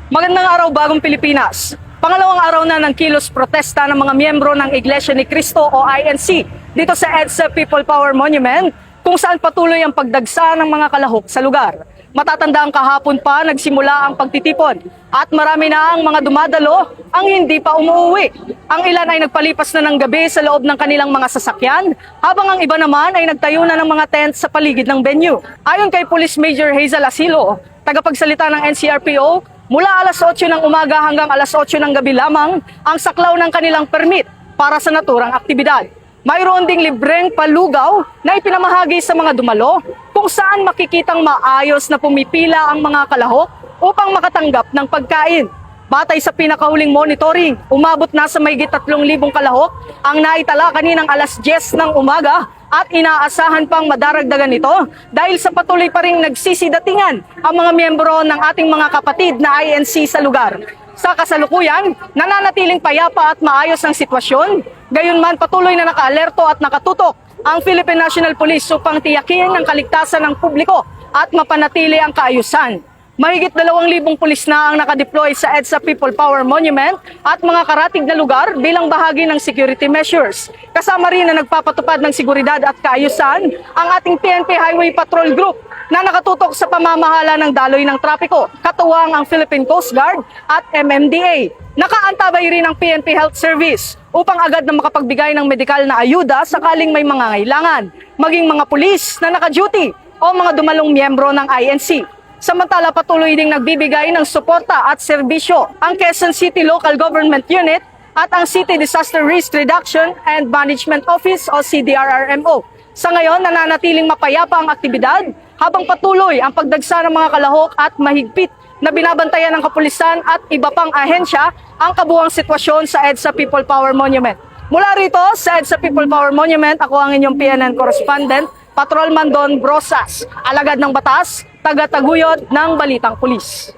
Magandang araw, Bagong Pilipinas. Pangalawang araw na ng kilos protesta ng mga miyembro ng Iglesia ni Cristo o INC dito sa EDSA People Power Monument kung saan patuloy ang pagdagsa ng mga kalahok sa lugar. Matatandaan kahapon pa nagsimula ang pagtitipon at marami na ang mga dumadalo ang hindi pa umuwi. Ang ilan ay nagpalipas na ng gabi sa loob ng kanilang mga sasakyan habang ang iba naman ay nagtayo na ng mga tent sa paligid ng venue. Ayon kay Police Major Hazel Asilo, tagapagsalita ng NCRPO, mula alas 8 ng umaga hanggang alas 8 ng gabi lamang ang saklaw ng kanilang permit para sa naturang aktibidad. Mayroon ding libreng palugaw na ipinamahagi sa mga dumalo kung saan makikitang maayos na pumipila ang mga kalahok upang makatanggap ng pagkain. Batay sa pinakahuling monitoring, umabot na sa mahigit 3,000 kalahok ang naitala kaninang alas 10 ng umaga at inaasahan pang madaragdagan ito dahil sa patuloy pa ring nagsisidatingan ang mga miyembro ng ating mga kapatid na INC sa lugar. Sa kasalukuyan, nananatiling payapa at maayos ang sitwasyon. Gayunman patuloy na nakaalerto at nakatutok ang Philippine National Police upang tiyakin ang kaligtasan ng publiko at mapanatili ang kaayusan. Mahigit 2,000 pulis na ang nakadeploy sa EDSA People Power Monument at mga karatig na lugar bilang bahagi ng security measures. Kasama rin na nagpapatupad ng seguridad at kaayusan ang ating PNP Highway Patrol Group na nakatutok sa pamamahala ng daloy ng trapiko, katuwang ang Philippine Coast Guard at MMDA. Nakaantabay rin ang PNP Health Service upang agad na makapagbigay ng medikal na ayuda sakaling may mga ngailangan, maging mga pulis na naka-duty o mga dumalong miyembro ng INC. Samantala patuloy ding nagbibigay ng suporta at serbisyo ang Quezon City Local Government Unit at ang City Disaster Risk Reduction and Management Office o CDRRMO. Sa ngayon, nananatiling mapayapa ang aktibidad habang patuloy ang pagdagsa ng mga kalahok at mahigpit na binabantayan ng kapulisan at iba pang ahensya ang kabuuang sitwasyon sa EDSA People Power Monument. Mula rito sa EDSA People Power Monument, ako ang inyong PNN correspondent, Patrolman Don Brosas, alagad ng batas, taga-taguyod ng Balitang Pulis.